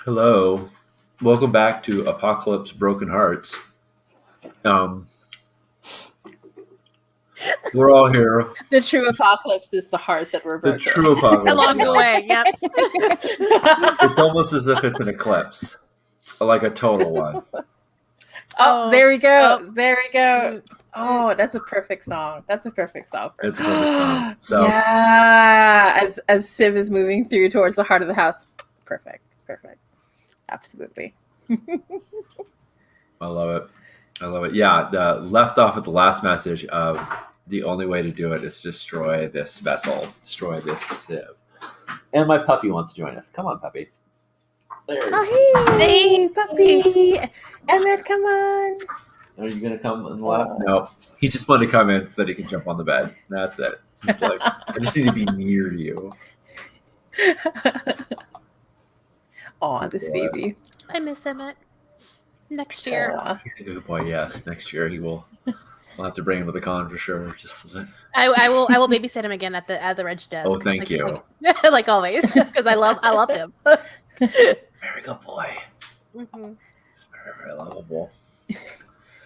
Hello, welcome back to Apocalypse Broken Hearts. Um, we're all here. The true apocalypse is the hearts that were The broken. true apocalypse. Along the way, yep. It's almost as if it's an eclipse, like a total one. Oh, there we go. Oh. There we go. Oh, that's a perfect song. That's a perfect song. It's a perfect song. So yeah, as Civ is moving through towards the heart of the house. Perfect. Absolutely. I love it. I love it. Yeah, the left off at the last message of the only way to do it is destroy this vessel, destroy this Civ. And my puppy wants to join us. Come on, puppy. There you go. Oh, hey, puppy. Emmett, come on. Are you gonna come and laugh? No. He just wanted to come in so that he can jump on the bed. That's it. He's like, I just need to be near you. Oh, this baby. I miss Emmett. Next year. Aw. He's a good boy. Yes, next year he will. We'll have to bring him to the con for sure. I will babysit him again at the Reg desk. Oh, thank you. Like always, because I love him. Very good boy. Mm-hmm. He's very, very lovable.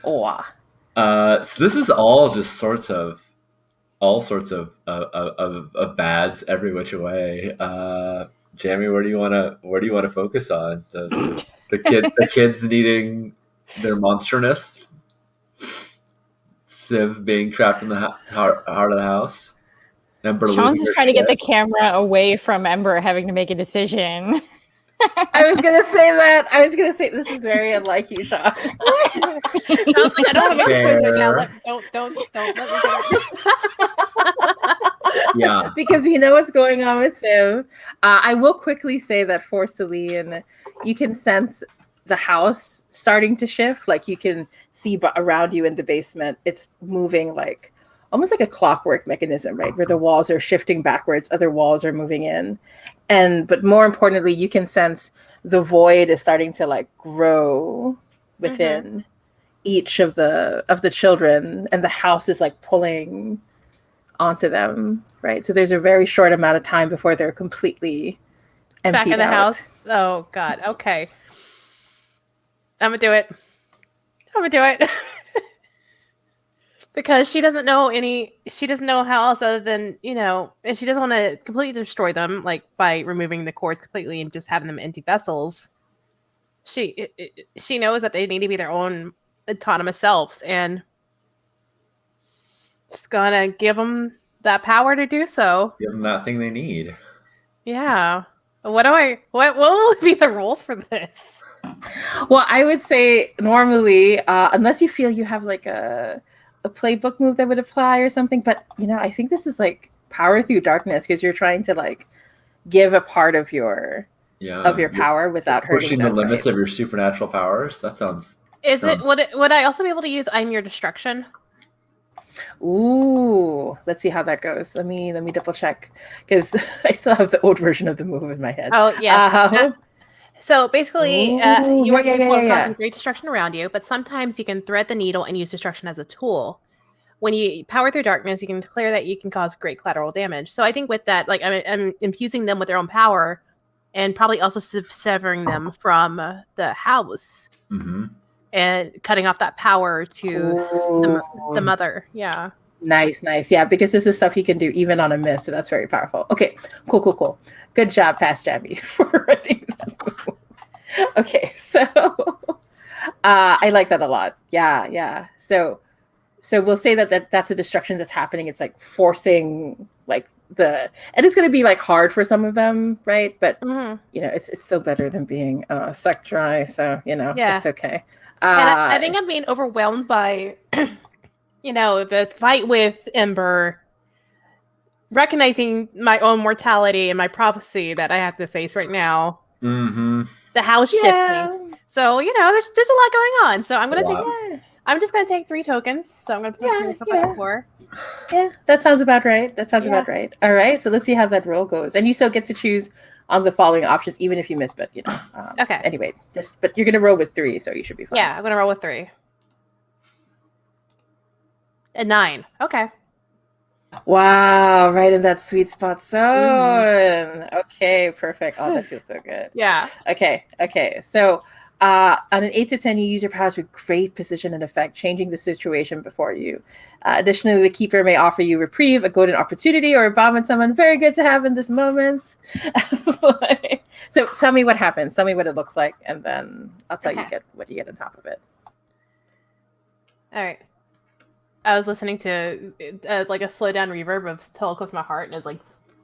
Oh. So this is all just all sorts of bads every which way. Jamie, where do you want to focus on the kids needing their monsterness, Civ being trapped in the heart of the house, Ember Sean's just trying to get the camera away from Ember having to make a decision. I was gonna say that. I was gonna say this is very unlike you, Sean. I was like, I don't want to make a choice right now. Like, don't let me do it. Yeah, because we know what's going on with Civ. I will quickly say that for Celine, you can sense the house starting to shift. Like you can see around you in the basement, it's moving like almost like a clockwork mechanism, right? Where the walls are shifting backwards, other walls are moving in. But more importantly, you can sense the void is starting to like grow within each of the children, and the house is like pulling onto them, right? So there's a very short amount of time before they're completely emptied Back in the out. house. Oh God. Okay. I'm gonna do it. Because she doesn't know how else other than, and she doesn't want to completely destroy them, like by removing the cores completely and just having them empty vessels. She knows that they need to be their own autonomous selves, and just gonna give them that power to do so. give them that thing they need. Yeah. What will be the rules for this? Well, I would say normally, unless you feel you have like a playbook move that would apply or something, but I think this is like power through darkness, because you're trying to like give a part of your power without pushing hurting them, the limits right? of your supernatural powers. That sounds. Would I also be able to use I'm your destruction? Ooh, let's see how that goes. Let me double check, because I still have the old version of the move in my head. Oh yes. So basically, you are capable of causing great destruction around you, but sometimes you can thread the needle and use destruction as a tool. When you power through darkness, you can declare that you can cause great collateral damage. So I think with that, like I'm infusing them with their own power, and probably also severing them from the house and cutting off that power to the mother. Yeah. Nice. Yeah, because this is stuff you can do even on a miss, so that's very powerful. Okay, cool. Good job, Past Jamie, for writing that move. Okay, so I like that a lot. Yeah. So we'll say that's a destruction that's happening. It's like forcing like and it's going to be like hard for some of them, right? But it's still better than being sucked dry. So it's okay. And I think I'm being overwhelmed by the fight with Ember, recognizing my own mortality and my prophecy that I have to face right now. The house shifting. So there's a lot going on. So I'm just gonna take 3 tokens. So I'm gonna put myself at 4. Yeah, that sounds about right. About right. All right. So let's see how that roll goes. And you still get to choose on the following options, even if you miss. But okay. Anyway, but you're gonna roll with 3, so you should be fine. Yeah, I'm gonna roll with 3. A 9. Okay. Wow, right in that sweet spot zone. Mm-hmm. Okay, perfect. Oh, that feels so good. Yeah. Okay. So, on an 8 to 10, you use your powers with great precision and effect, changing the situation before you. Additionally, the keeper may offer you reprieve, a golden opportunity, or a bomb on someone very good to have in this moment. So, tell me what happens. Tell me what it looks like, and then I'll tell you what you get on top of it. All right. I was listening to like a slow down reverb of "Till Close My Heart" and it's like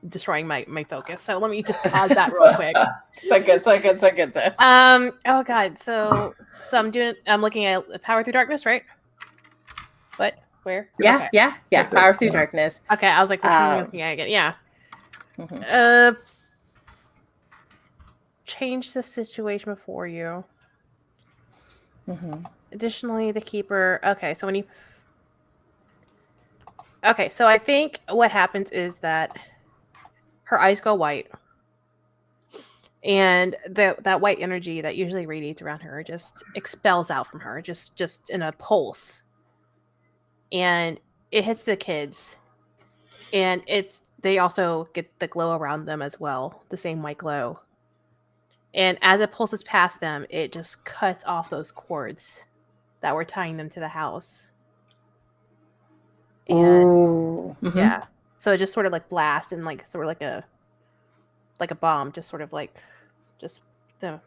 destroying my focus. So let me just pause that real quick. So good there. Oh god. So I'm looking at Power Through Darkness, right? What? Where? Yeah, Okay. yeah. Power Through Darkness. Okay, I was like, which one am I looking at again? Yeah. Mhm. Change the situation before you. Mhm. Additionally, the keeper. Okay, so when you. Okay, so I think what happens is that her eyes go white, and that white energy that usually radiates around her just expels out from her, just in a pulse, and it hits the kids, and they also get the glow around them as well, the same white glow. And as it pulses past them, it just cuts off those cords that were tying them to the house. And Ooh. Mhm. yeah, so it just sort of like blasts and like sort of like a bomb, just sort of like just the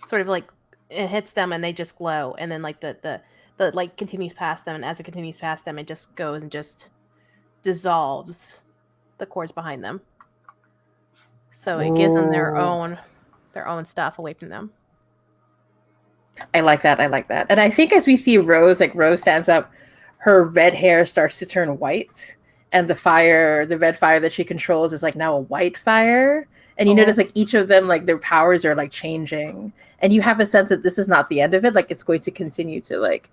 sort of like it hits them and they just glow, and then like the light continues past them, and as it continues past them, it just goes and just dissolves the cords behind them. So it gives them their Ooh. own stuff away from them. I like that. And I think as we see Rose, like Rose stands up, her red hair starts to turn white, and the red fire that she controls is like now a white fire. And you notice like each of them, like their powers are like changing, and you have a sense that this is not the end of it. Like it's going to continue to like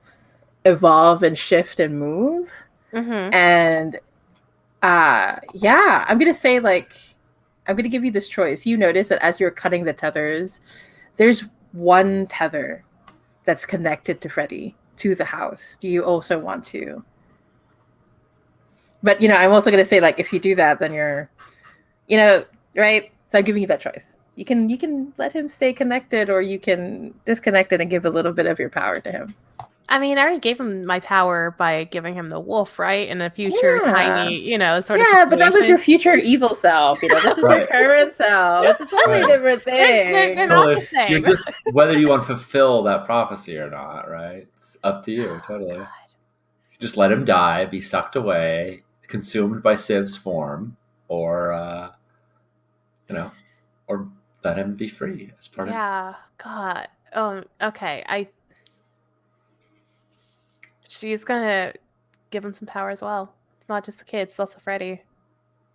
evolve and shift and move. Mm-hmm. And yeah, I'm gonna say like I'm gonna give you this choice. You notice that as you're cutting the tethers, there's one tether that's connected to Freddy to the house. Do you also want to? But I'm also gonna say like if you do that, then you're, right? So I'm giving you that choice. You can let him stay connected, or you can disconnect it and give a little bit of your power to him. I mean, I already gave him my power by giving him the wolf, right? In a future tiny, sort of Yeah, but that was situation. your future evil self. This is your current self. It's a totally different thing. They're not the same. You're just whether you want to fulfill that prophecy or not, right? It's up to you, totally. Just let him die, be sucked away, consumed by Civ's form, or or let him be free as part of. Yeah, God. Okay. She's gonna give him some power as well. It's not just the kids; it's also Freddy.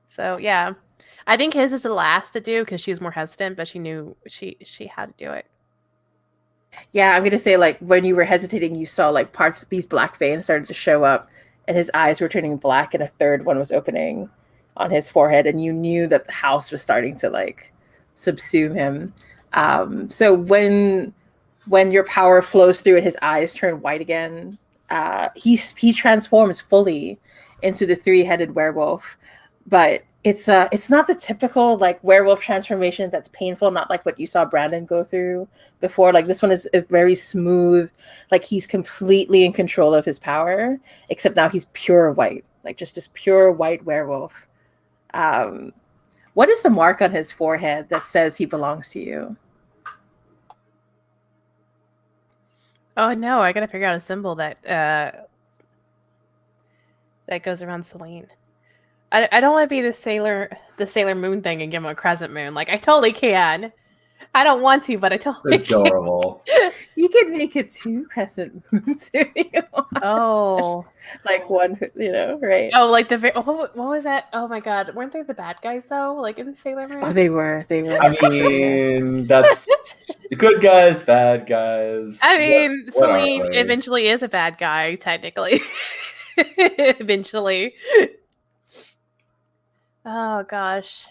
So yeah, I think his is the last to do because she was more hesitant, but she knew she had to do it. Yeah, I'm gonna say like when you were hesitating, you saw like parts of these black veins started to show up, and his eyes were turning black, and a third one was opening on his forehead, and you knew that the house was starting to like subsume him. So when your power flows through and his eyes turn white again, he transforms fully into the three-headed werewolf. But it's not the typical like werewolf transformation that's painful, not like what you saw Brandon go through before. Like this one is a very smooth, like he's completely in control of his power, except now he's pure white, like just pure white werewolf. What is the mark on his forehead that says he belongs to you? Oh no, I gotta figure out a symbol that goes around Celine. I don't want to be the Sailor Moon thing and give him a crescent moon. Like I totally can. I don't want to, but I totally Adorable. You can make it 2 crescent moons if you want. Oh, like one, right? oh, like what was that? Oh my god, weren't they the bad guys though? Like in the Sailor Moon? Oh, they were. I mean, that's good guys, bad guys. I mean, what are Celine they? eventually is a bad guy, technically. Eventually. Oh gosh.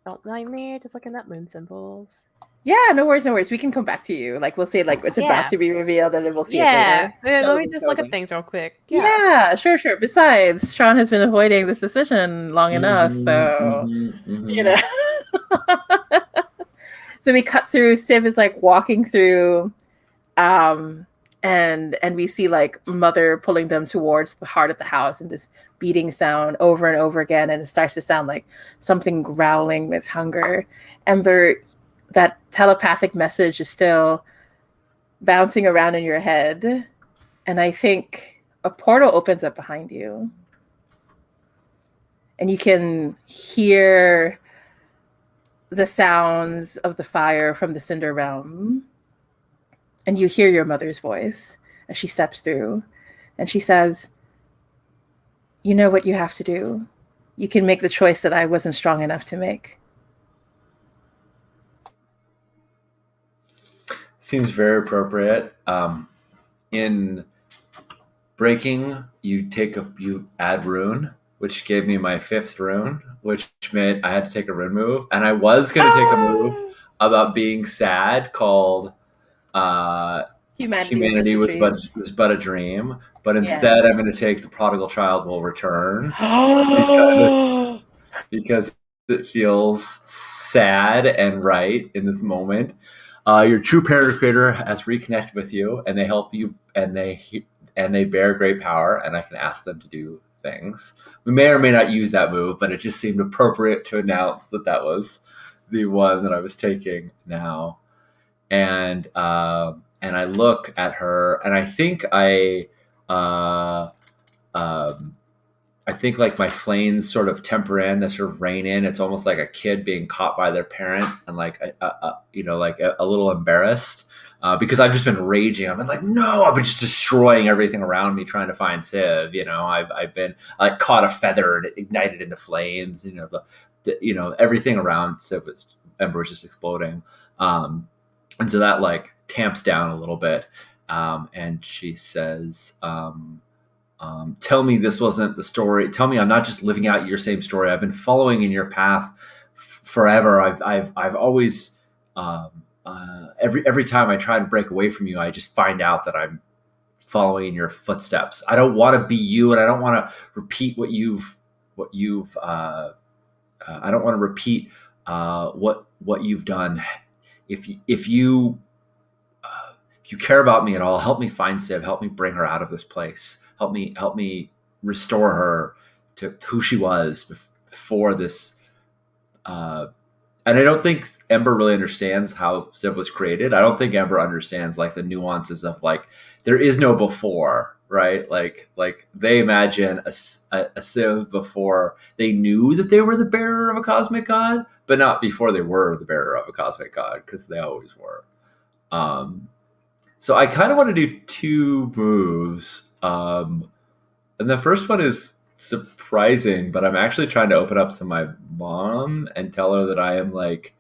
Don't mind me, just looking at moon symbols. Yeah, no worries, no worries. We can come back to you. Like we'll say like it's about Yeah. to be revealed, and then we'll see Yeah, it later. let me just look at things real quick. Yeah, sure, sure. Besides, Sean has been avoiding this decision long enough, so you know. So we cut through. Civ is like walking through, and we see like Mother pulling them towards the heart of the house, and this beating sound over and over again, and it starts to sound like something growling with hunger. Ember, that telepathic message is still bouncing around in your head, and I think a portal opens up behind you, and you can hear the sounds of the fire from the Cinder Realm, and you hear your mother's voice as she steps through, and she says, "You know what you have to do. You can make the choice that I wasn't strong enough to make." Seems very appropriate. In breaking, you add rune, which gave me my 5th rune, which meant I had to take a rune move, and I was going to take a move about being sad called Humanity was but a dream, but instead I'm going to take the Prodigal Child Will Return because it feels sad and right in this moment. Your true parent or creator has reconnected with you, and they help you, and they bear great power, and I can ask them to do things. We may or may not use that move, but it just seemed appropriate to announce that was the one that I was taking now. And I look at her, and I think I think like my flames sort of temper in, they sort of rein in. It's almost like a kid being caught by their parent, and like a little embarrassed because I've just been raging. I've been like, no, I've been just destroying everything around me trying to find Civ. I've been like caught a feather and it ignited into flames. Everything around Civ Ember was just exploding, and so that like tamps down a little bit. And she says, tell me this wasn't the story. Tell me I'm not just living out your same story. I've been following in your path forever. I've always every time I try to break away from you, I just find out that I'm following in your footsteps. I don't want to be you, and I don't want to repeat what you've I don't want to repeat what you've done. If you care about me at all, help me find Civ. Help me bring her out of this place. Help me restore her to who she was before this. And I don't think Ember really understands how Civ was created. I don't think Ember understands like the nuances of like there is no before, right? Like they imagine a Civ before they knew that they were the bearer of a cosmic god, but not before they were the bearer of a cosmic god, because they always were. So I kind of want to do 2 moves. And the first one is surprising, but I'm actually trying to open up to my mom and tell her that I am like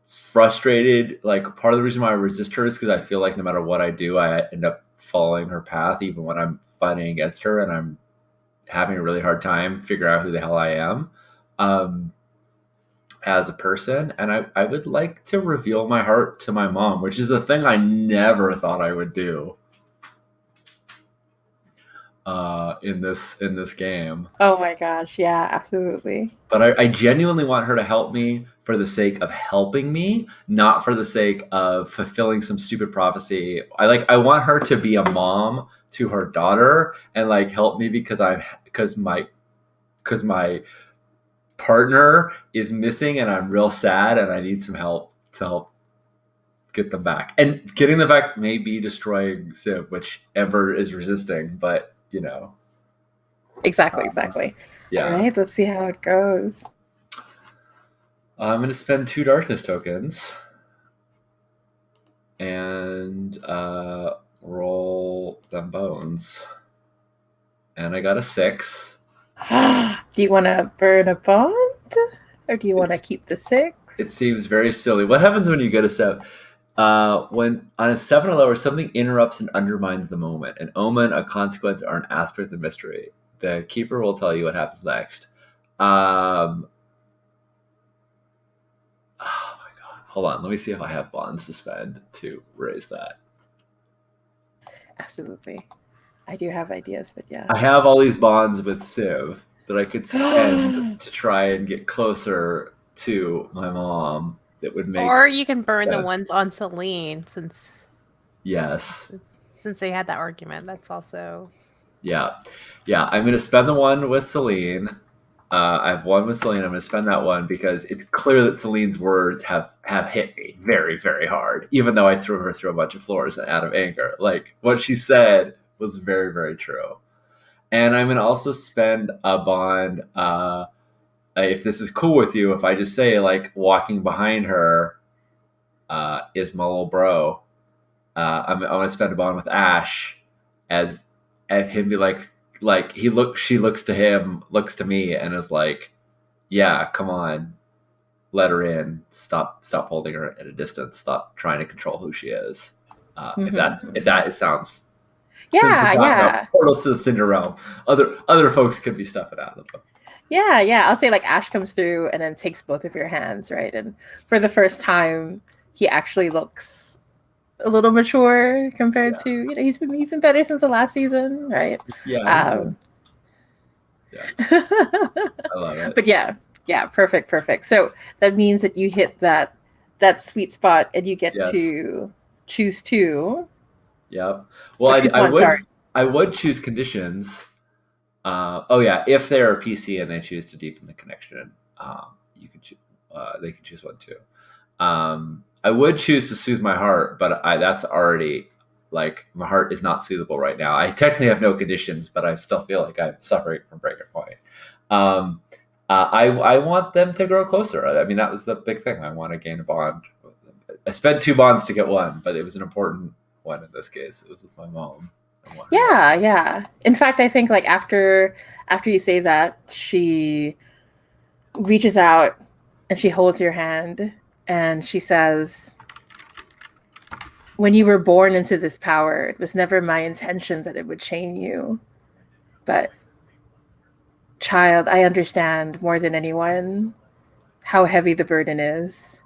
frustrated. Like part of the reason why I resist her is because I feel like no matter what I do, I end up following her path, even when I'm fighting against her and I'm having a really hard time figuring out who the hell I am as a person. And I would like to reveal my heart to my mom, which is a thing I never thought I would do in this game. Oh my gosh, yeah, absolutely. But I genuinely want her to help me for the sake of helping me, not for the sake of fulfilling some stupid prophecy. I want her to be a mom to her daughter and like help me because my partner is missing and I'm real sad and I need some help to help get them back. And getting them back may be destroying Civ, which Ember is resisting, but Exactly. Yeah. All right, let's see how it goes. I'm going to spend 2 darkness tokens and roll them bones. And I got a 6. Do you want to burn a bond? Or do you want to keep the 6? It seems very silly. What happens when you get a 7? When on a 7 or lower, something interrupts and undermines the moment. An omen, a consequence, or an aspect of mystery. The keeper will tell you what happens next. hold on. Let me see if I have bonds to spend to raise that. Absolutely. I do have ideas, but yeah. I have all these bonds with Civ that I could spend to try and get closer to my mom. That would make Or you can burn the sense. ones on Celine since Yes. they had that argument. That's also Yeah. I'm going to spend the one with Celine. I have one with Celine. I'm going to spend that one because it's clear that Celine's words have hit me very, very hard, even though I threw her through a bunch of floors out of anger. Like, what she said was very, very true. And I'm going to also spend a bond, if this is cool with you, if I just say, like, walking behind her is my little bro. I'm going to spend a bond with Ash as him be like she looks to him, looks to me, and is like, yeah, come on, let her in. Stop holding her at a distance. Stop trying to control who she is. If that sounds portals to the Cinder realm. Other folks could be stuffing out of them. Yeah. I'll say like Ash comes through and then takes both of your hands, right? And for the first time, he actually looks a little mature compared to he's been better since the last season, right? Yeah. I love it. But yeah, perfect. So that means that you hit that sweet spot and you get to choose two. Yeah. Well, I would choose conditions. If they're a PC and they choose to deepen the connection, you can choose. They can choose one too. I would choose to soothe my heart, but that's already like my heart is not soothable right now. I technically have no conditions, but I still feel like I'm suffering from breaking point. I want them to grow closer. I mean, that was the big thing. I want to gain a bond. I spent 2 bonds to get one, but it was an important one in this case. It was with my mom. Yeah. In fact, I think like after you say that, she reaches out and she holds your hand and she says, when you were born into this power, it was never my intention that it would chain you. But child, I understand more than anyone how heavy the burden is.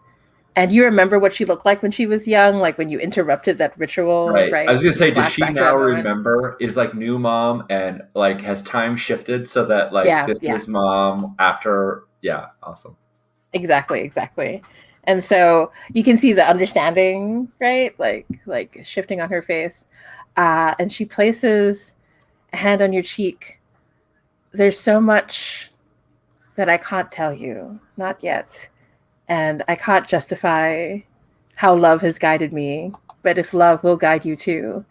And you remember what she looked like when she was young, like when you interrupted that ritual, right? I was going to say, does she now remember, is like new mom and like has time shifted so that like this is mom after? Yeah. Awesome. Exactly. And so you can see the understanding, right? Like shifting on her face. And she places a hand on your cheek. There's so much that I can't tell you, not yet. And I can't justify how love has guided me, but if love will guide you too.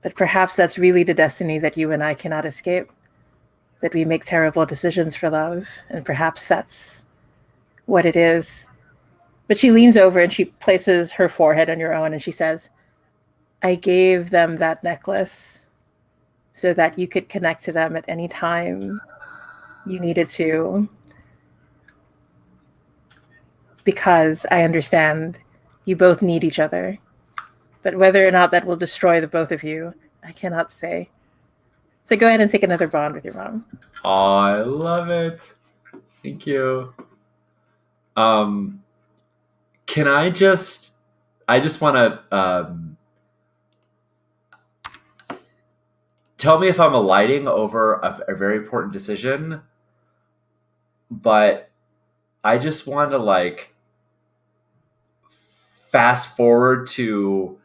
But perhaps that's really the destiny that you and I cannot escape, that we make terrible decisions for love. And perhaps that's what it is. But she leans over and she places her forehead on your own and she says, I gave them that necklace so that you could connect to them at any time you needed to. Because I understand you both need each other. But whether or not that will destroy the both of you, I cannot say. So go ahead and take another bond with your mom. Oh, I love it. Thank you. Can I just want to tell me if I'm alighting over a very important decision, but I just want to like fast forward to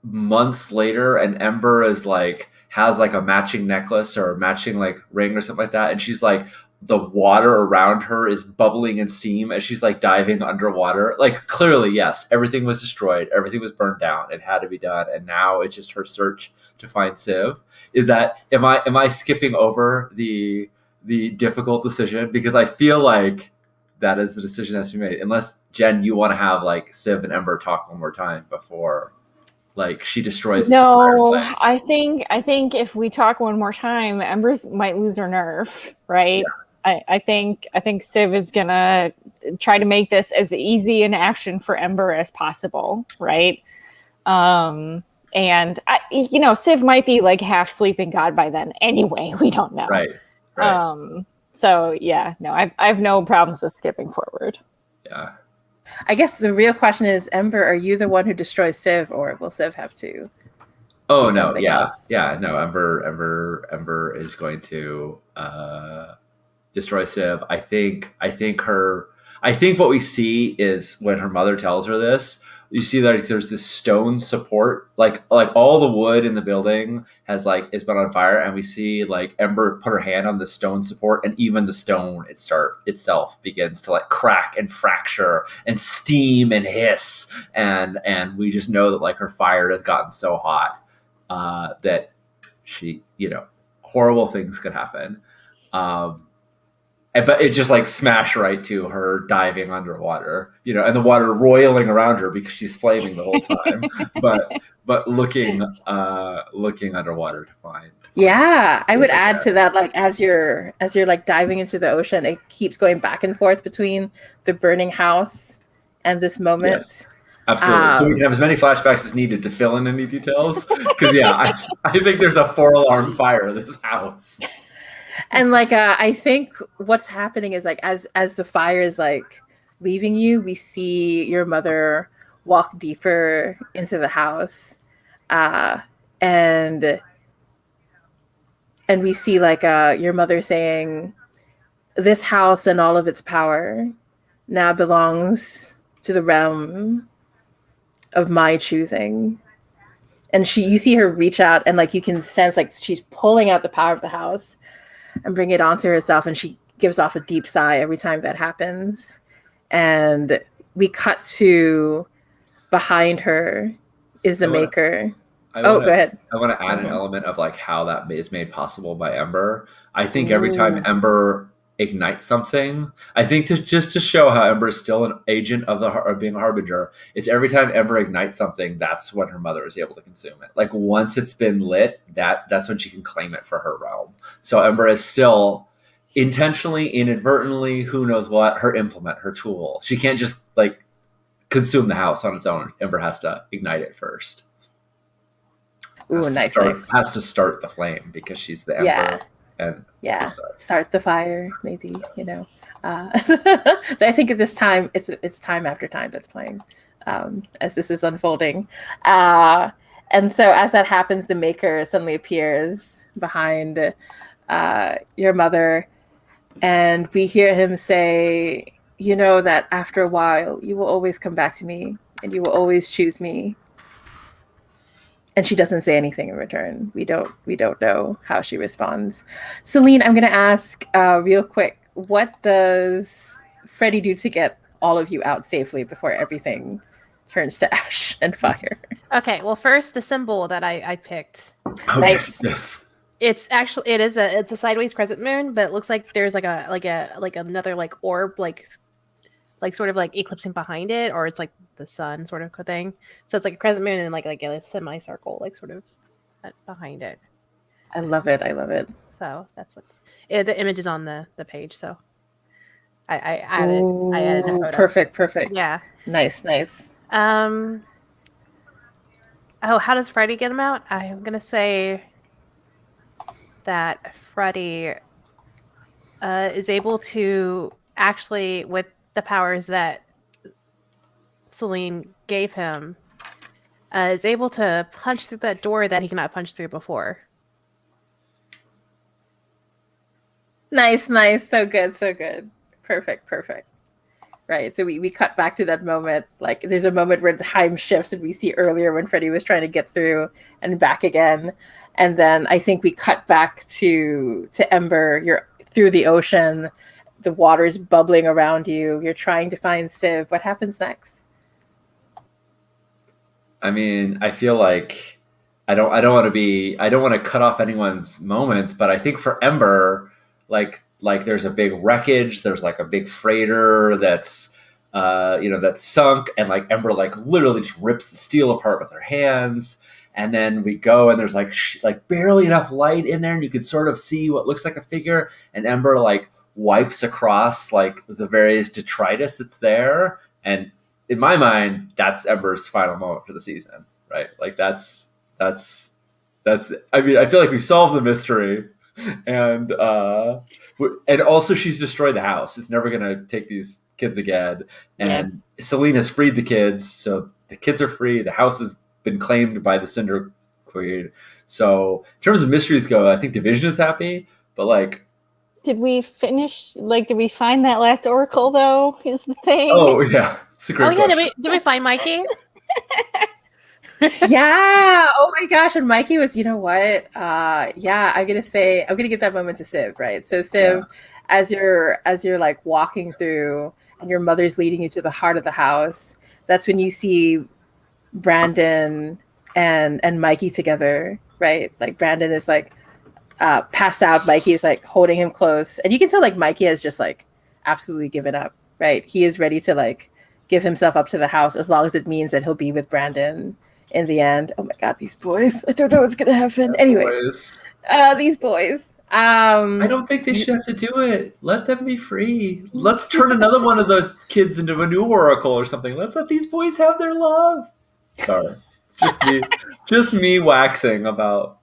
months later and Ember is like has like a matching necklace or a matching like ring or something like that, and she's like the water around her is bubbling in steam as she's like diving underwater. Like clearly, yes, everything was destroyed, everything was burned down, it had to be done, and now it's just her search to find Civ. Is that am I skipping over the difficult decision? Because I feel like that is the decision that's to be made. Unless Jen, you want to have like Civ and Ember talk one more time before like she destroys. No, I think if we talk one more time, Embers might lose her nerve, right? Yeah. I think Civ is gonna try to make this as easy an action for Ember as possible, right? And Civ might be like half sleeping god by then anyway. We don't know, right? So yeah, no, I have no problems with skipping forward. Yeah. I guess the real question is, Ember, are you the one who destroys Civ, or will Civ have to Oh do no, something yeah, else? yeah, no. Ember is going to destroy Civ. I think what we see is when her mother tells her this, you see that like, there's this stone support, like all the wood in the building has been on fire, and we see like Ember put her hand on the stone support, and even the stone itself begins to like crack and fracture and steam and hiss, and we just know that like her fire has gotten so hot that she, horrible things could happen. But it just like smashed right to her diving underwater, and the water roiling around her because she's flaming the whole time, but looking underwater to find. Yeah, I would add to that, like as you're like diving into the ocean, it keeps going back and forth between the burning house and this moment. Yes, absolutely. So we can have as many flashbacks as needed to fill in any details. Because I think there's a 4-alarm fire in this house. And like I think what's happening is like as the fire is like leaving you, we see your mother walk deeper into the house, and we see like your mother saying, "This house and all of its power now belongs to the realm of my choosing." And you see her reach out, and like you can sense like she's pulling out the power of the house and bring it onto herself, and she gives off a deep sigh every time that happens. And we cut to behind her is the Maker. Go ahead. I want to add an element of like how that is made possible by Ember. I think every time Ember ignites something, I think just to show how Ember is still an agent of being a harbinger, it's every time Ember ignites something, that's when her mother is able to consume it. Like once it's been lit, that's when she can claim it for her realm. So Ember is still intentionally, inadvertently, who knows what, her implement, her tool. She can't just like consume the house on its own. Ember has to ignite it first. Has to start the flame because she's the Ember. Yeah. And start the fire, maybe, I think at this time it's time after time that's playing as this is unfolding, and so as that happens, the Maker suddenly appears behind your mother, and we hear him say, that after a while you will always come back to me and you will always choose me. And she doesn't say anything in return. We don't know how she responds. Celine, I'm going to ask real quick, what does Freddie do to get all of you out safely before everything turns to ash and fire? Okay, well, first, the symbol that I picked. Okay. Nice. Yes. It's a sideways crescent moon, but it looks like there's like another like orb like sort of like eclipsing behind it, or it's like the sun sort of thing. So it's like a crescent moon and like a semicircle like sort of behind it. I love it. So that's what the image is on the page. So I added a photo. Perfect. Yeah. Nice. Oh, how does Freddie get them out? I'm gonna say that Freddie is able to actually, with the powers that Celine gave him, is able to punch through that door that he cannot punch through before. Nice. So good. Perfect. Right. So we cut back to that moment. Like there's a moment where the time shifts and we see earlier when Freddie was trying to get through and back again. And then I think we cut back to Ember. You're through the ocean. The water's bubbling around you. You're trying to find Civ. What happens next? I mean, I feel like I don't want to cut off anyone's moments, but I think for Ember, like there's a big wreckage, there's like a big freighter that's that's sunk, and like Ember like literally just rips the steel apart with her hands, and then we go and there's like barely enough light in there and you can sort of see what looks like a figure, and Ember like wipes across like the various detritus that's there, and in my mind, that's Ember's final moment for the season, right? Like that's. I mean, I feel like we solved the mystery, and also she's destroyed the house. It's never gonna take these kids again, Yeah. and Celine has freed the kids, so the kids are free. The house has been claimed by the Cinder Queen. So in terms of mysteries go, I think Division is happy, but like, Did we finish? Like, did we find that last oracle though? Is the thing. oh yeah, it's a great Oh yeah, question. did we find Mikey? Yeah. Oh my gosh. And Mikey was, you know what? Yeah, I'm gonna give that moment to Civ, right? So Civ, as you're like walking through and your mother's leading you to the heart of the house, that's when you see Brandon and Mikey together, right? Like Brandon is like passed out. Mikey is like holding him close. And you can tell like Mikey has just like absolutely given up, right? He is ready to like give himself up to the house as long as it means that he'll be with Brandon in the end. Oh my god, these boys. I don't know what's gonna happen. Anyway, Boys. these boys. I don't think they should have to do it. Let them be free. Let's turn another one of the kids into a new oracle or something. Let's let these boys have their love. Sorry, just me waxing about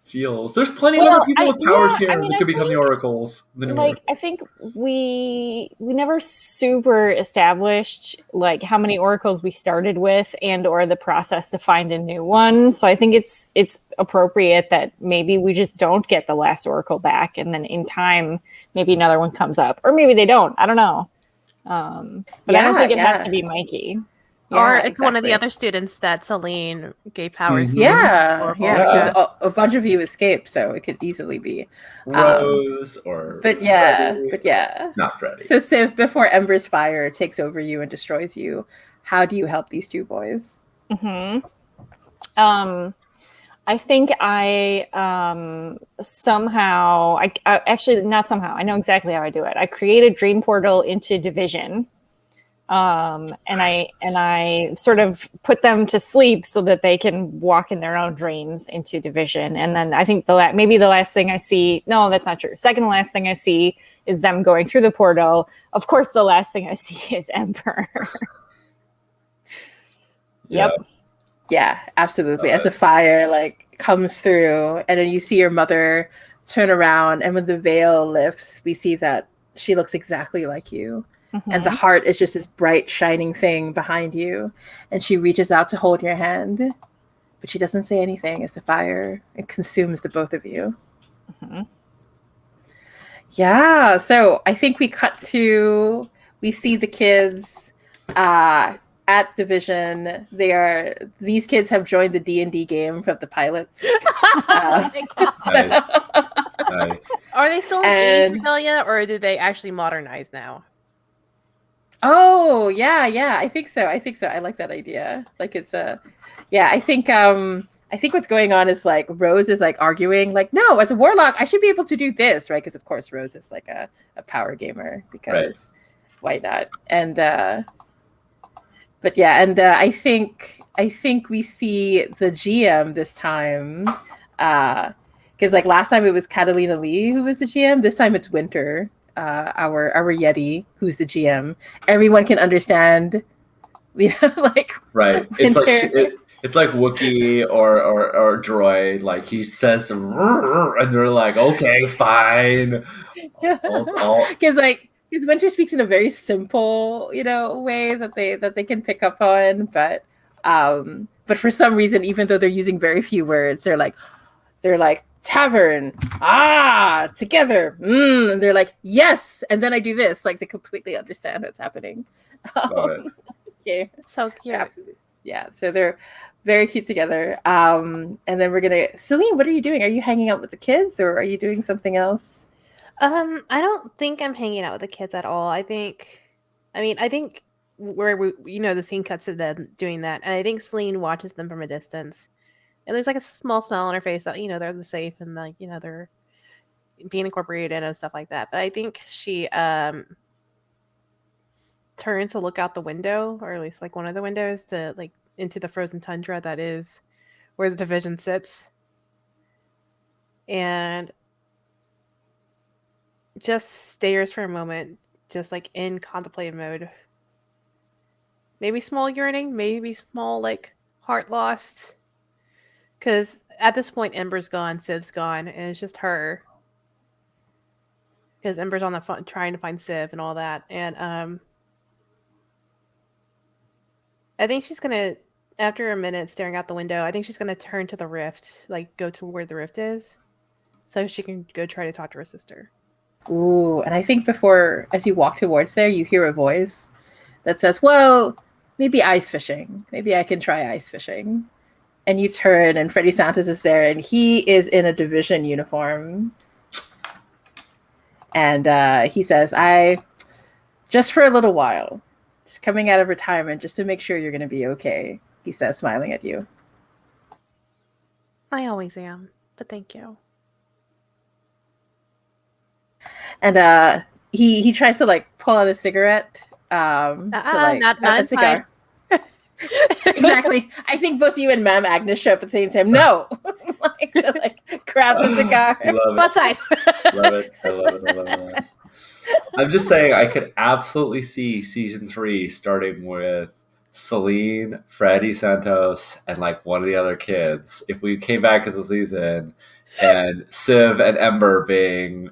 feels. There's plenty of other people with powers here that could become the oracles. Like, I think we never super established like how many oracles we started with and or the process to find a new one. So I think it's appropriate that maybe we just don't get the last oracle back, and then in time maybe another one comes up, or maybe they don't. I don't know. But I don't think it has to be Mikey. Or it's one of the other students that Celine gave powers to. Yeah, because a bunch of you escaped, so it could easily be Rose or But yeah. Not Freddy. So Civ, before Ember's fire takes over you and destroys you, how do you help these two boys? I think I somehow, I actually not somehow, I know exactly how I do it. I create a dream portal into Division. And I sort of put them to sleep so that they can walk in their own dreams into Division. And then I think maybe the last thing I see, no, that's not true. Second to last thing I see is them going through the portal. Of course, the last thing I see is Ember. Yep. Yeah, absolutely. As the fire like comes through, and then you see your mother turn around, and when the veil lifts, we see that she looks exactly like you. And the heart is just this bright, shining thing behind you. And she reaches out to hold your hand, but she doesn't say anything as the fire it consumes the both of you. Yeah, so I think we see the kids at Division. These kids have joined the D&D game from the pilots. Nice. Are they still in Age Rebellion, or did they actually modernize now? Oh, yeah, I think so. I like that idea. Like it's I think what's going on is like Rose is like arguing like, no, as a warlock, I should be able to do this, right? Because of course Rose is like a power gamer, because why not? And but yeah, and I think we see the GM this time, because like last time it was Catalina Lee who was the GM. This time it's Winter. Our Yeti, who's the GM. Everyone can understand, like right. It's like Wookiee or droid. Like he says, and they're like, okay, fine. Because Winter speaks in a very simple, way that they can pick up on, but for some reason, even though they're using very few words, they're like tavern, together, and they're like, yes, and then I do this, like they completely understand what's happening. Yeah, so cute. Absolutely. Yeah, so they're very cute together. And then Celine, what are you doing? Are you hanging out with the kids, or are you doing something else? I don't think I'm hanging out with the kids at all. I think where the scene cuts to them doing that, and I think Celine watches them from a distance. And there's like a small smile on her face that, they're safe and like, they're being incorporated and stuff like that. But I think she turns to look out the window, or at least like one of the windows, to like into the frozen tundra that is where the Division sits. And just stares for a moment, just like in contemplative mode. Maybe small yearning, maybe small like heart lost. Because at this point, Ember's gone, Civ's gone, and it's just her. because Ember's on the phone trying to find Civ and all that. And I think she's gonna, after a minute staring out the window, I think she's gonna turn to the rift, like go to where the rift is, so she can go try to talk to her sister. Ooh, and I think before, as you walk towards there, you hear a voice that says, well, maybe ice fishing. Maybe I can try ice fishing. And you turn, and Freddie Santos is there, and he is in a division uniform. And he says, just for a little while, just coming out of retirement, just to make sure you're going to be okay, he says, smiling at you. I always am, but thank you. And he tries to like pull out a cigarette. Not a cigar. Exactly. I think both you and Ma'am Agnes show up at the same time. No, to grab the cigar. Outside. Love it. I love it. I love it. I'm just saying, I could absolutely see season 3 starting with Celine, Freddie Santos, and like one of the other kids. If we came back as a season, and Civ and Ember being,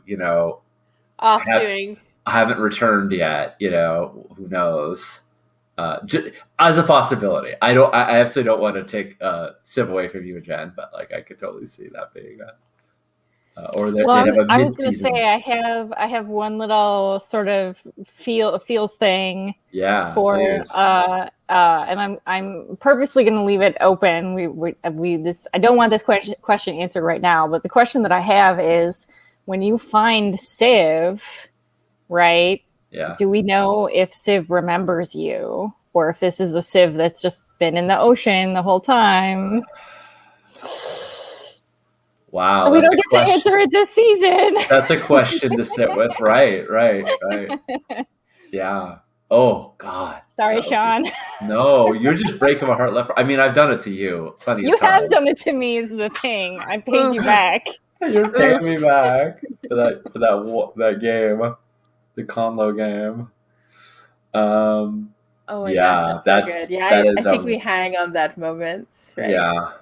Off doing. haven't returned yet. Who knows? As a possibility. I absolutely don't want to take Civ away from you and Jen, but like I could totally see that being or that Well, have a I was going to mid-season. say I have one little sort of feels thing for please. and I'm purposely going to leave it open. I don't want this question answered right now, but the question that I have is, when you find Civ, right? Yeah. Do we know if Civ remembers you, or if this is a Civ that's just been in the ocean the whole time? Wow. We don't get to answer it this season. That's a question to sit with. Right. Yeah. Oh, God. Sorry, Sean. No, you're just breaking my heart left. I mean, I've done it to you plenty of You times. have done it to me is the thing. I paid you back. You're paying me back for that game, the Conlo game. Oh my Yeah, gosh, that's so good. Yeah, that I is, think we hang on that moment, right? Yeah.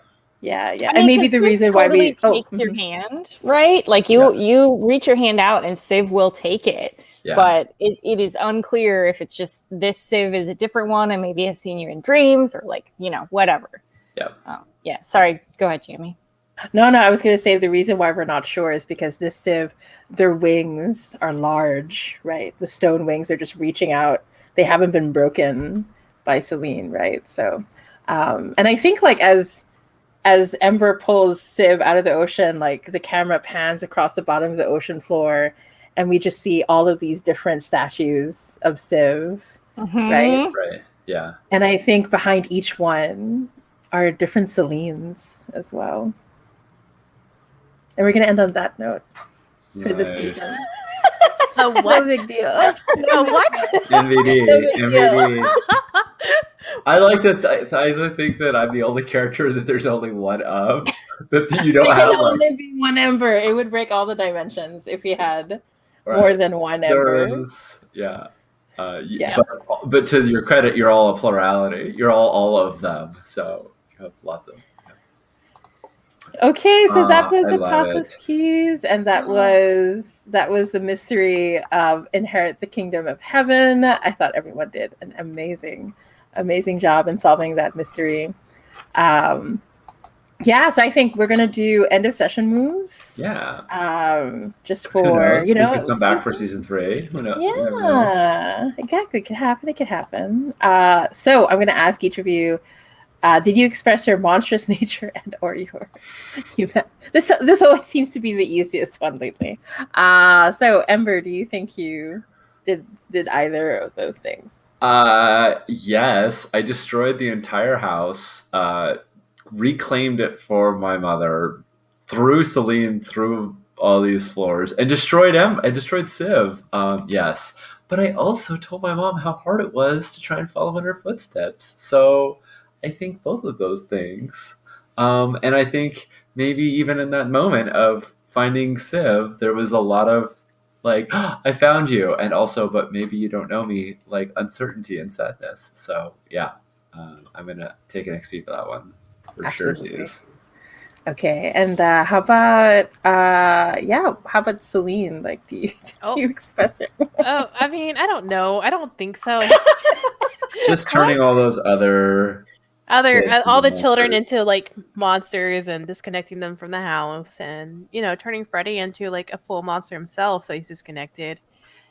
Yeah. I mean, and maybe the Civ reason why totally we takes your hand, right? Like you reach your hand out and Civ will take it. Yeah. But it is unclear if it's just this Civ is a different one and maybe has seen you in dreams or whatever. Yeah. Yeah. Sorry. Go ahead, Jamie. No, I was going to say the reason why we're not sure is because this Civ, their wings are large, right? The stone wings are just reaching out. They haven't been broken by Celine, right? So, and I think as Ember pulls Civ out of the ocean, the camera pans across the bottom of the ocean floor, and we just see all of these different statues of Civ, right? Right. Yeah. And I think behind each one are different Celines as well. And we're going to end on that note for this season. What? No big deal. What? NVD. I like that. I think that I'm the only character that there's only one of. That you don't There have. can only be one Ember. It would break all the dimensions if we had more than one Ember. Yeah. But to your credit, you're all a plurality. You're all of them. So you have lots of. Okay, so that was I love Apophis Keys, and that was the mystery of Inherit the Kingdom of Heaven. I thought everyone did an amazing job in solving that mystery. So I think we're gonna do end of session moves. Yeah. Just for we could come back for season 3. Who knows? Yeah, exactly. It could happen. So I'm gonna ask each of you. Did you express your monstrous nature or your human? This always seems to be the easiest one lately. So Ember, do you think you did either of those things? Yes, I destroyed the entire house, reclaimed it for my mother, threw Celine through all these floors, and destroyed Civ. Yes, but I also told my mom how hard it was to try and follow in her footsteps. So I think both of those things. And I think maybe even in that moment of finding Civ, there was a lot of I found you, and also, but maybe you don't know me, uncertainty and sadness. So yeah, I'm gonna take an XP for that one for Absolutely. sure. Okay, and how about how about Celine? Like, do Oh. you express it? Oh, I mean, I don't know. I don't think so. Just turning all those other kids All into the children monsters. into like monsters and disconnecting them from the house, and turning Freddy into like a full monster himself, so he's disconnected.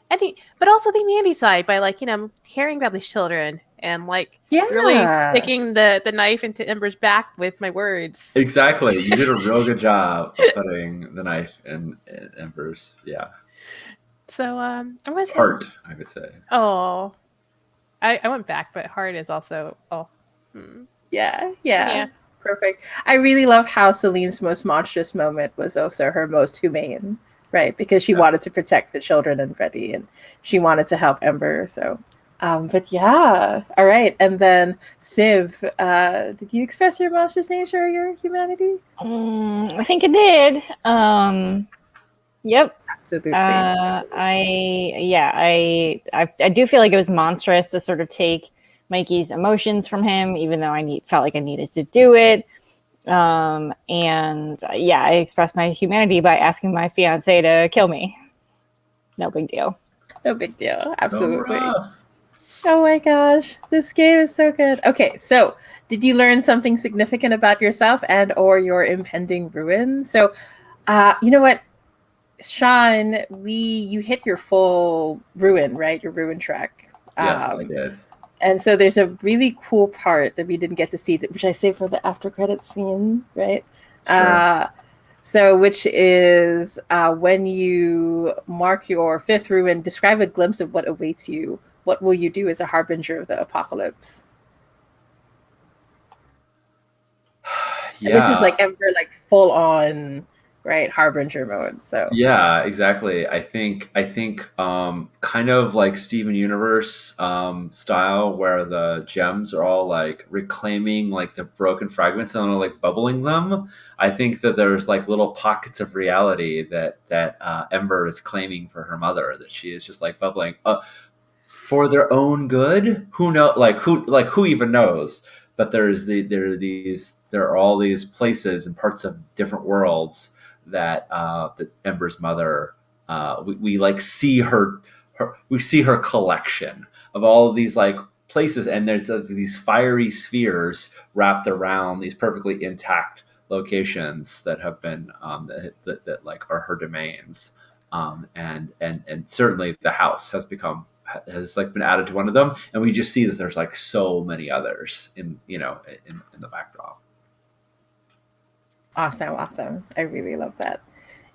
But also the humanity side by like caring about these children and like really Yeah. sticking the knife into Ember's back with my words. Exactly. You did a real good job of putting the knife in Ember's, So I'm gonna say, heart, I would say. oh, I went back, but heart is also hmm. Yeah. Perfect. I really love how Celine's most monstrous moment was also her most humane, right? Because she Yeah. wanted to protect the children and Freddy, and she wanted to help Ember. So, but yeah, all right. And then Civ, did you express your monstrous nature or your humanity? I think it did. Yep. Absolutely. I do feel like it was monstrous to sort of take Mikey's emotions from him, even though felt like I needed to do it. I expressed my humanity by asking my fiance to kill me. No big deal. No big deal. Absolutely. So rough. Oh my gosh, this game is so good. Okay, so did you learn something significant about yourself and or your impending ruin? So, you know what, Sean, you hit your full ruin, right? Your ruin track. Yes, I did. And so there's a really cool part that we didn't get to see, which I saved for the after credit scene, right? Sure. So, which is when you mark your fifth ruin, describe a glimpse of what awaits you. What will you do as a harbinger of the apocalypse? And this is like Ember, like full on, right, harbinger mode. So Yeah, exactly. I think kind of like Steven Universe style, where the gems are all like reclaiming like the broken fragments and like bubbling them. I think that there's like little pockets of reality that Ember is claiming for her mother, that she is just like bubbling for their own good. Who know? Who even knows? But there are all these places and parts of different worlds that Ember's mother, we like see we see her collection of all of these like places, and there's these fiery spheres wrapped around these perfectly intact locations that have been that like are her domains, and certainly the house has like been added to one of them, and we just see that there's like so many others in the backdrop. awesome. I really love that.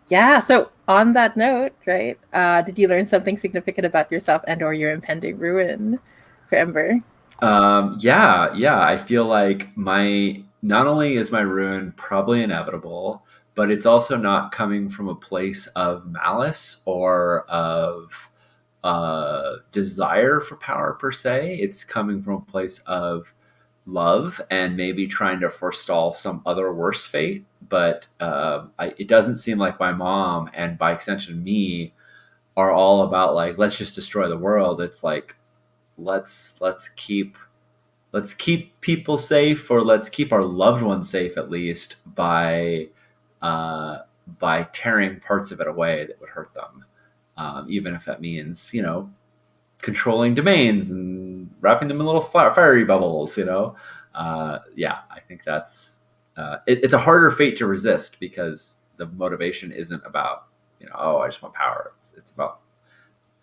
Yeah. So on that note, right? Did you learn something significant about yourself and or your impending ruin for Ember? Yeah. I feel like not only is my ruin probably inevitable, but it's also not coming from a place of malice or of desire for power per se. It's coming from a place of love and maybe trying to forestall some other worse fate. But it doesn't seem like my mom, and by extension me, are all about like, let's just destroy the world. It's like, let's keep people safe, or let's keep our loved ones safe, at least uh, by tearing parts of it away that would hurt them, even if that means controlling domains and wrapping them in little fiery bubbles. I think that's it's a harder fate to resist, because the motivation isn't about oh, I just want power. It's about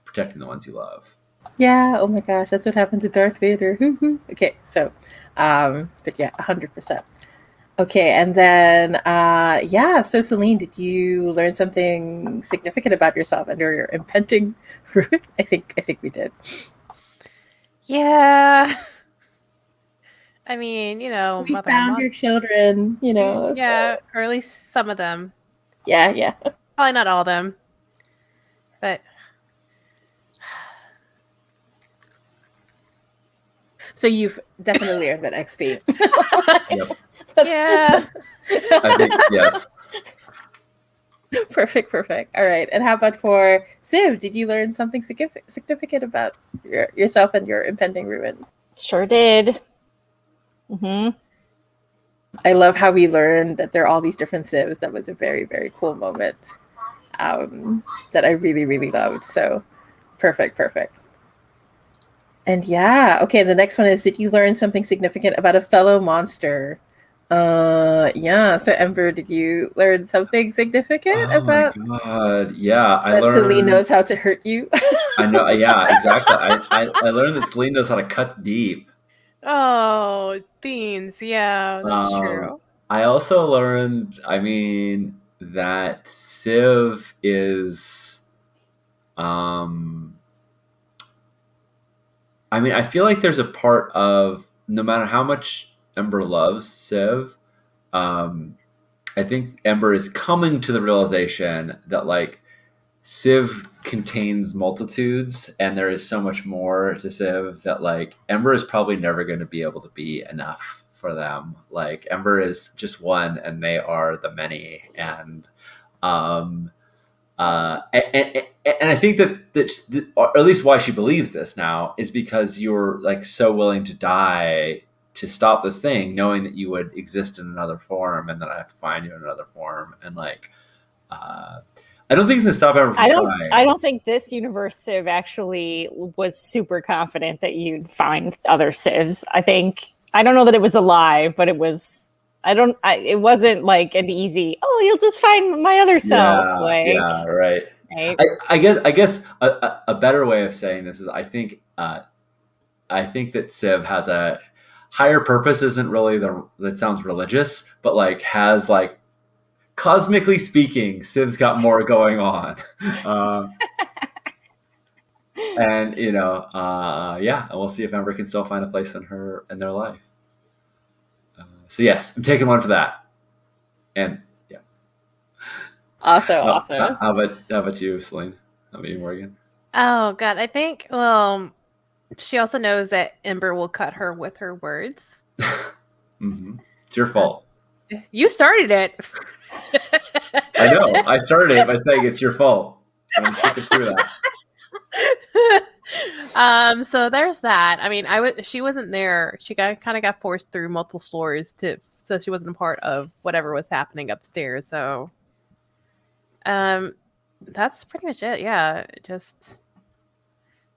protecting the ones you love. Yeah. Oh my gosh, that's what happened to Darth Vader. Okay. So, but yeah, 100%. Okay, and then so Celine, did you learn something significant about yourself and or your impending ruin? I think we did. Yeah. I mean, We mother and found mom. your children, Yeah, so or at least some of them. yeah. Probably not all of them, but So you've definitely earned that XP. Yep. yeah. I think yes. Perfect. All right. And how about for Civ? Did you learn something significant about yourself and your impending ruin? Sure did. Mm-hmm. I love how we learned that there are all these different civs. That was a very, very cool moment that I really, really loved. So perfect. And yeah, okay, the next one is, did you learn something significant about a fellow monster? Yeah, so Ember, did you learn something significant Oh my about god! Yeah, I that Celine learned. knows how to hurt you? I know. Yeah, exactly. I learned that Celine knows how to cut deep. Oh, beans. Yeah, that's Um, true. I also learned. I mean, that Civ is. Um, I mean, I feel like there's a part of no matter how much Ember loves Civ, um, I think Ember is coming to the realization that like Civ contains multitudes, and there is so much more to Civ that like Ember is probably never going to be able to be enough for them. Like Ember is just one, and they are the many, and um, and I think that, or at least why she believes this now, is because you're like so willing to die to stop this thing, knowing that you would exist in another form, and then I have to find you in another form, and like, I don't think it's gonna stop Ember from trying. I don't think this universe Civ actually was super confident that you'd find other Civs. I don't know that it was a lie, but it was. It wasn't like an easy. Oh, you'll just find my other self. Yeah, Like, yeah, right. right? I guess a better way of saying this is I think that Civ has a higher purpose. Isn't really that sounds religious, but like has like cosmically speaking, Civ's got more going on. And yeah, and we'll see if Ember can still find a place in their life. So yes, I'm taking one for that. And yeah, Awesome. how about you, Celine? How about you, Morgan? Oh god, I think she also knows that Ember will cut her with her words. Mm-hmm. It's your fault. You started it. I know. I started it by saying it's your fault. And I'm sticking through that. So there's that. I mean, she wasn't there. She kind of got forced through multiple floors so she wasn't a part of whatever was happening upstairs. So that's pretty much it. Yeah, just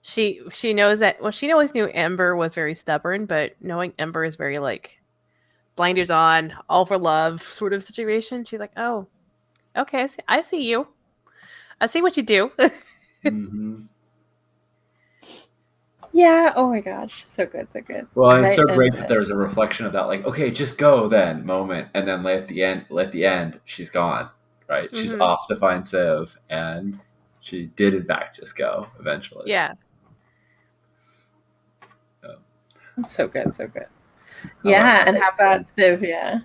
she knows that. Well, she always knew Ember was very stubborn, but knowing Ember is very like blinders on, all for love sort of situation, she's like, oh, okay, I see you. I see what you do. Mm-hmm. Yeah. Oh my gosh. So good. Well, and it's so Right, great and- that there's a reflection of that, like, okay, just go then moment, and then at the end, she's gone. Right? She's Mhm. off to find Civ, and she did in fact just go eventually. Yeah. So good. Yeah, and how about Civ? Yeah.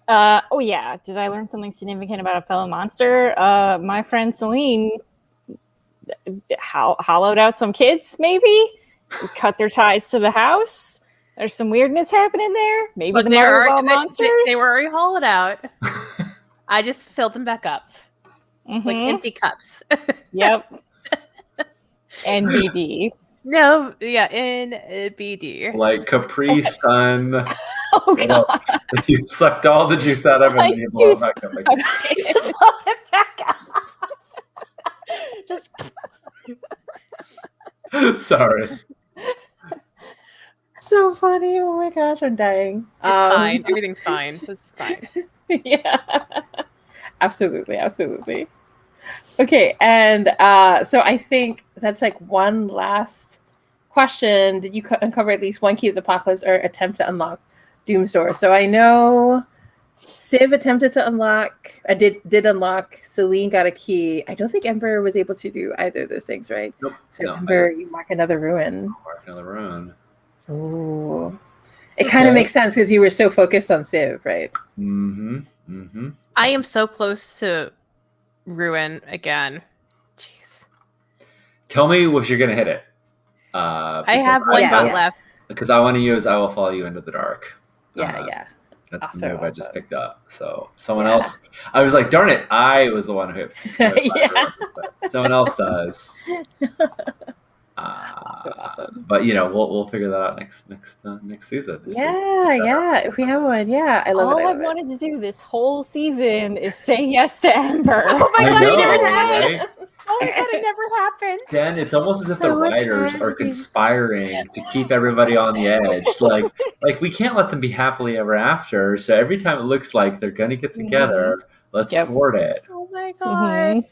Oh yeah. Did I learn something significant about a fellow monster? My friend Celine hollowed out some kids, maybe cut their ties to the house. There's some weirdness happening there. Maybe But the mother of all monsters. they were already hollowed out. I just filled them back up. Like Mhm. empty cups. Yep. NBD. No, yeah, in BD. Like Capri Sun. Oh god. You sucked all the juice out of it Like and you blow you it back up again. Okay, blow it back up. Just Sorry. So funny. Oh my gosh, I'm dying. it's fine. Everything's fine. This is fine. Yeah. Absolutely. Okay, and so I think that's like one last question. Did you uncover at least one key to the apocalypse or attempt to unlock Doomsdoor? So I know Civ attempted to unlock. I did unlock. Celine got a key. I don't think Ember was able to do either of those things, right? Nope. So No, Ember, you mark another ruin. Mark another ruin. Ooh. It kind of makes sense because you were so focused on Civ, right? Mm-hmm. I am so close to ruin again. Jeez. Tell me if you're gonna hit it. I have one dot left. Because I want to use I Will Follow You Into the Dark. Yeah. That's the Awesome, move I just awesome. picked up. So someone else, I was like, darn it, I was the one who hit. Yeah. But someone else does. Awesome. But we'll figure that out next season. Yeah. If we have one, yeah, I love All it. I've wanted to do this whole season is say yes to Ember. Oh my I god, know, it never happened. right? Oh my god, it never happened. Jen, it's almost as if So the much writers are tragedy. conspiring to keep everybody on the edge. Like we can't let them be happily ever after. So every time it looks like they're gonna get together, let's Yep. thwart it. Oh my god.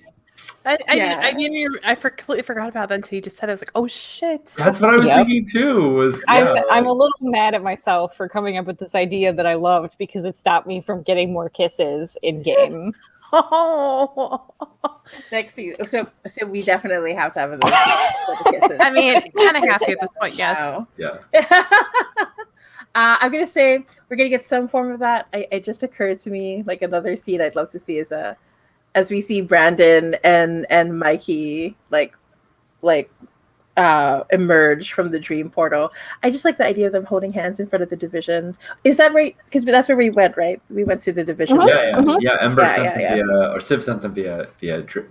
I Yeah. didn't even, I completely forgot about that until you just said it. I was like, oh shit. That's what I was Yep. thinking too. I'm a little mad at myself for coming up with this idea that I loved because it stopped me from getting more kisses in game. Oh. Next season. So we definitely have to have those kisses. I mean, kind of have to at this point, yes. Wow. Yeah. I'm gonna say we're gonna get some form of that. It just occurred to me, like another scene I'd love to see is as we see Brandon and Mikey emerge from the dream portal. I just like the idea of them holding hands in front of the division. Is that right? Because that's where we went, right? We went to the division. Yeah. Ember sent them Yeah. via, or Civ sent them via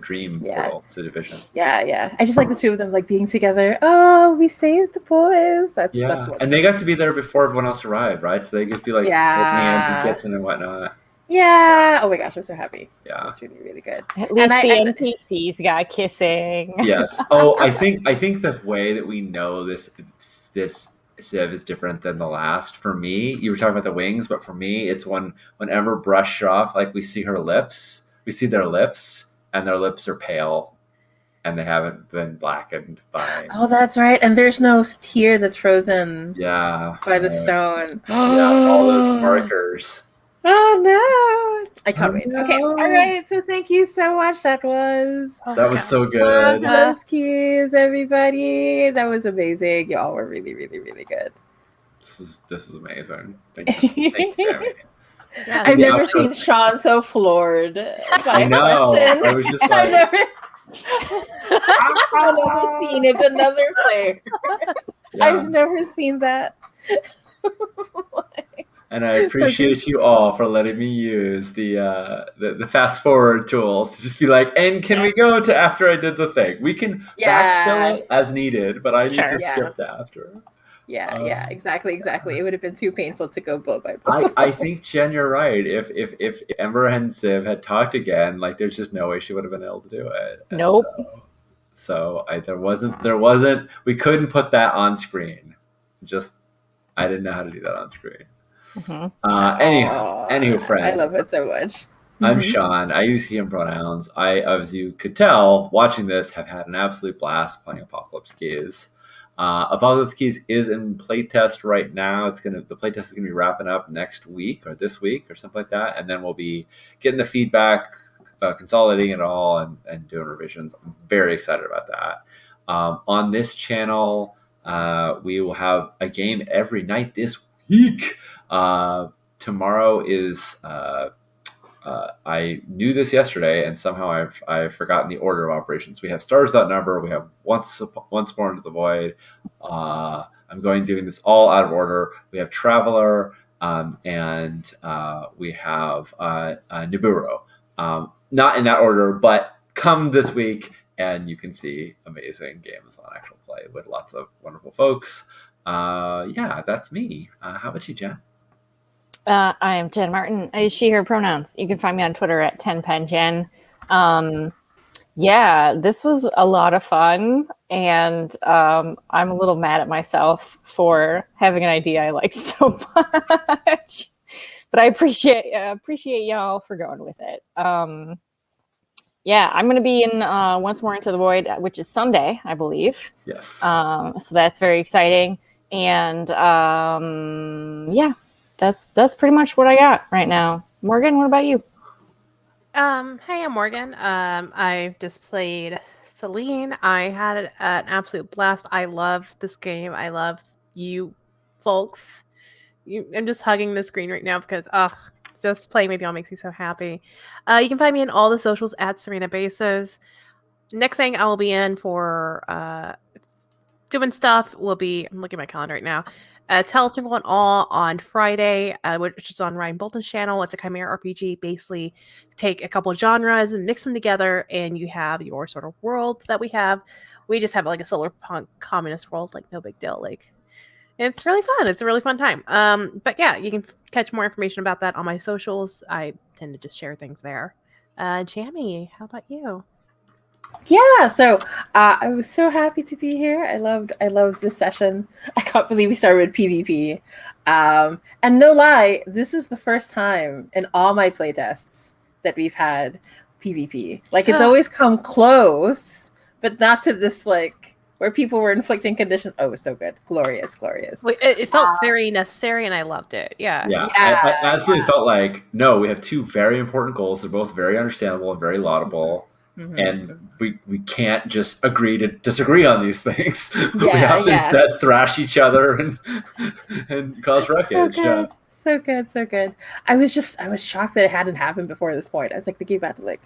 dream Yeah. portal to division. Yeah. I just like the two of them like being together. Oh, we saved the boys. That's wonderful. And they got to be there before everyone else arrived, right? So they could be like holding hands and kissing and whatnot. Yeah. Oh my gosh, I'm so happy. Yeah. That's really, really good. At least And the NPCs got kissing. Yes. Oh, I think the way that we know this Civ is different than the last. For me, you were talking about the wings, but for me, it's when Ember brushed off, like we see their lips, and their lips are pale, and they haven't been blackened by. Oh, that's right. And there's no tear that's frozen by the stone. All those markers. Oh no! I can't wait. no. Okay, all right. So thank you so much. That was That was so good. those keys, everybody. That was amazing. Y'all were really, really, really good. This is amazing. Thank you, Jamie. Yeah, I've Yeah, never absolutely. seen Sean so floored by I a know. question. I was just I've like, never. Another scene of another player. yeah. I've never seen that. And I appreciate you all for letting me use the fast forward tools to just be like, and can we go to after I did the thing? We can backfill it as needed, but I need to skip to after. Yeah, exactly. It would have been too painful to go blow by blow. I think, Jen, you're right. If Ember and Civ had talked again, like there's just no way she would have been able to do it. And Nope. So there wasn't. We couldn't put that on screen. I didn't know how to do that on screen. Anywho, friends. I love it so much. I'm Sean. I use he and pronouns. I, as you could tell, watching this, have had an absolute blast playing Apocalypse Keys. Apocalypse Keys is in playtest right now. The playtest is gonna be wrapping up next week or this week or something like that, and then we'll be getting the feedback, consolidating it all, and doing revisions. I'm very excited about that. On this channel, we will have a game every night this week. Tomorrow is. I knew this yesterday, and somehow I've forgotten the order of operations. We have Stars Without Number. We have Once More Into the Void. I'm doing this all out of order. We have Traveler, and we have Nibiru. Not in that order, but come this week, and you can see amazing games on actual play with lots of wonderful folks. That's me. How about you, Jen? I am Jen Martin. I use she, her pronouns. You can find me on Twitter at 10penjen. This was a lot of fun, and I'm a little mad at myself for having an idea I like so much. But I appreciate y'all for going with it. I'm going to be in Once More Into the Void, which is Sunday, I believe. Yes. So that's very exciting, and that's pretty much what I got right now. Morgan, what about you? Hey, I'm Morgan. I've just played Celine. I had an absolute blast. I love this game. I love you folks. I'm just hugging the screen right now because just playing with y'all makes me so happy. You can find me in all the socials at Serena Bezos. Next thing I will be in for doing stuff. We'll be, I'm looking at my calendar right now. Tell Everyone All on Friday, which is on Ryan Bolton's channel. It's a Chimera RPG. Basically, take a couple of genres and mix them together, and you have your sort of world that we have. We just have like a solar punk communist world, like no big deal. Like, it's really fun. It's a really fun time. But yeah, you can catch more information about that on my socials. I tend to just share things there. Jamie, how about you? Yeah, so I was so happy to be here. I loved this session. I can't believe we started with PvP. And no lie, this is the first time in all my playtests that we've had PvP. Like, it's always come close, but not to this, like, where people were inflicting conditions. Oh, it was so good. Glorious. It felt very necessary, and I loved it. Yeah. I absolutely felt like, no, we have two very important goals. They're both very understandable and very laudable. Mm-hmm. And we can't just agree to disagree on these things. We have to instead thrash each other and cause wreckage. So good. I was shocked that it hadn't happened before this point. I was like thinking about it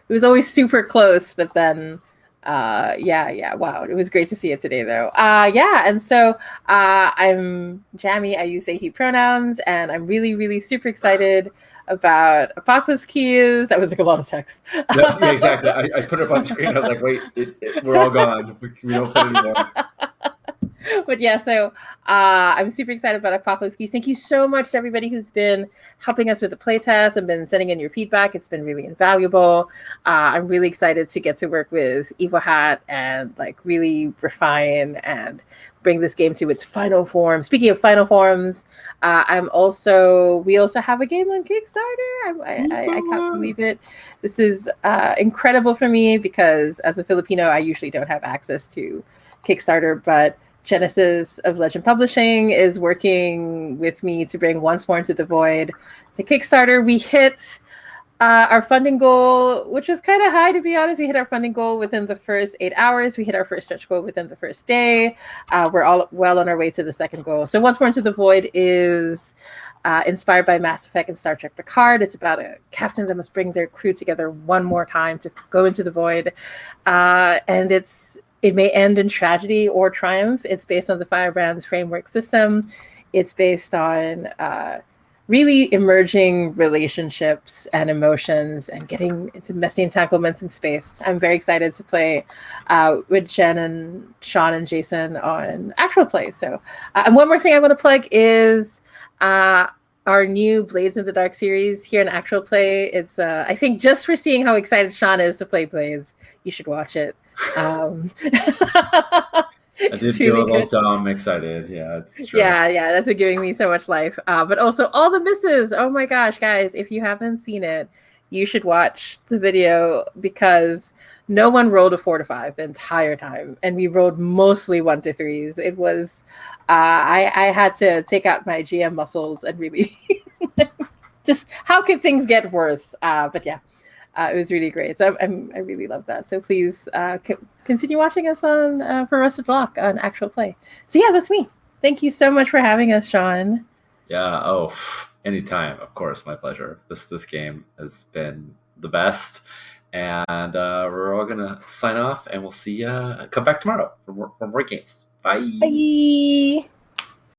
was always super close, but then wow, it was great to see it today though. And so I'm Jamie. I use they he pronouns, and I'm really super excited about Apocalypse Keys. That was like a lot of text. Yeah, exactly. I put it up on screen. I was like, wait, we're all gone. We don't play anymore. But yeah, so I'm super excited about Apocalypse Keys. Thank you so much to everybody who's been helping us with the playtest and been sending in your feedback. It's been really invaluable. I'm really excited to get to work with Evil Hat and like really refine and bring this game to its final form. Speaking of final forms, we also have a game on Kickstarter. I can't believe it. This is incredible for me because as a Filipino, I usually don't have access to Kickstarter, but Genesis of Legend Publishing is working with me to bring Once More Into the Void to Kickstarter. We hit our funding goal, which was kind of high, to be honest. We hit our funding goal within the first 8 hours. We hit our first stretch goal within the first day. We're all well on our way to the second goal. So Once More Into the Void is inspired by Mass Effect and Star Trek Picard. It's about a captain that must bring their crew together one more time to go into the void. And it may end in tragedy or triumph. It's based on the Firebrand's framework system. It's based on really emerging relationships and emotions and getting into messy entanglements in space. I'm very excited to play with Jen and Sean and Jason on actual play. So, and one more thing I want to plug is our new Blades in the Dark series here in actual play. It's I think just for seeing how excited Sean is to play Blades, you should watch it. I did feel a little dumb excited. Yeah, it's true. Yeah, that's been giving me so much life. But also all the misses. Oh my gosh, guys, if you haven't seen it, you should watch the video because no one rolled a 4 to 5 the entire time, and we rolled mostly 1 to 3s. It was I had to take out my GM muscles and really just how could things get worse? But yeah. It was really great. So I really love that. So please continue watching us on for Rusted Block on actual play. So yeah, that's me. Thank you so much for having us, Sean. Yeah. Oh, anytime. Of course, my pleasure. This game has been the best, and we're all gonna sign off, and we'll see you. Come back tomorrow for more games. Bye. Bye.